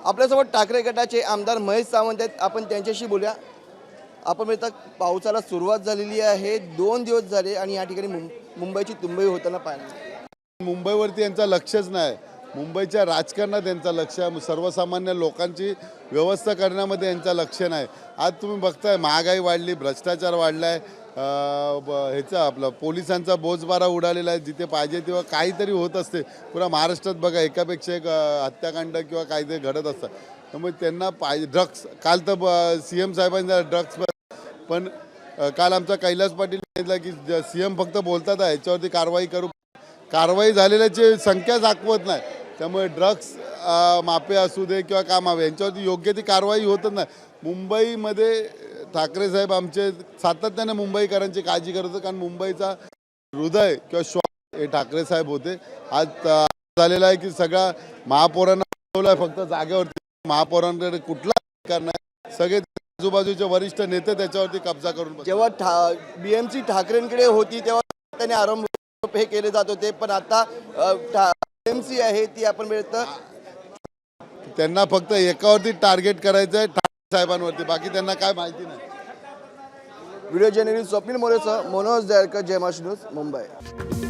आपल्यासोबत ठाकरे गटाचे आमदार महेश सावंत आहेत, आपण त्यांच्याशी बोलूया। आपण मिळतात पावसाला सुरुवात झालेली आहे, 2 दिवस झाले आणि या ठिकाणी मुंबईची तुंबई होताना पाहिलं। मुंबईवरती यांचं लक्षच नाही, मुंबईच्या राजकारणात यांचं लक्ष आहे, सर्वसामान्य लोकांची व्यवस्था करण्यामध्ये यांचं लक्ष नाही। आज तुम्ही बघताय महागाई वाढली, भ्रष्टाचार वाढला आहे, ह्याचा आपला पोलिसांचा बोजबारा उडालेला आहे। जिथे पाहिजे तेव्हा काहीतरी होत असते, पुरा महाराष्ट्रात बघा एकापेक्षा एक हत्याकांड किंवा काहीतरी घडत असतं। त्यामुळे त्यांना पाहिजे ड्रग्स, काल तर CM साहेबांचा ड्रग्स, पण काल आमचा कैलास पाटील सांगितलं की CM फक्त बोलतात आहे, याच्यावरती कारवाई करू, कारवाई झालेल्याची संख्या दाखवत नाही। त्यामुळे ड्रग्स माफिया असू दे किंवा का माफिया, यांच्यावरती योग्य ती कारवाई होतच नाही। मुंबईमध्ये ठाकरे साहेब आमचे सातत्याने मुंबईकरांची काळजी करत होते, कारण मुंबईचा हृदय किंवा श्वास हे ठाकरे साहेब होते। आज झालेला आहे की सगळा महापौरांना फक्त जागेवरती, महापौरांकडे कुठला अधिकार नाही, सगळे आजूबाजूचे वरिष्ठ नेते त्याच्यावरती कब्जा करून। जेव्हा BMC ठाकरेंकडे होती तेव्हा त्यांनी आरोप हे केले जात होते, पण आता BMC आहे ती आपण मिळतं त्यांना फक्त एकावरती टार्गेट करायचं आहे, ठाकरे साहेबांवरती, बाकी त्यांना काय माहिती नाही। व्हिडिओ जर्नलिस्ट स्वप्नील मोरेसह मनोज दयाळकर, जय महाराष्ट्र न्यूज, मुंबई।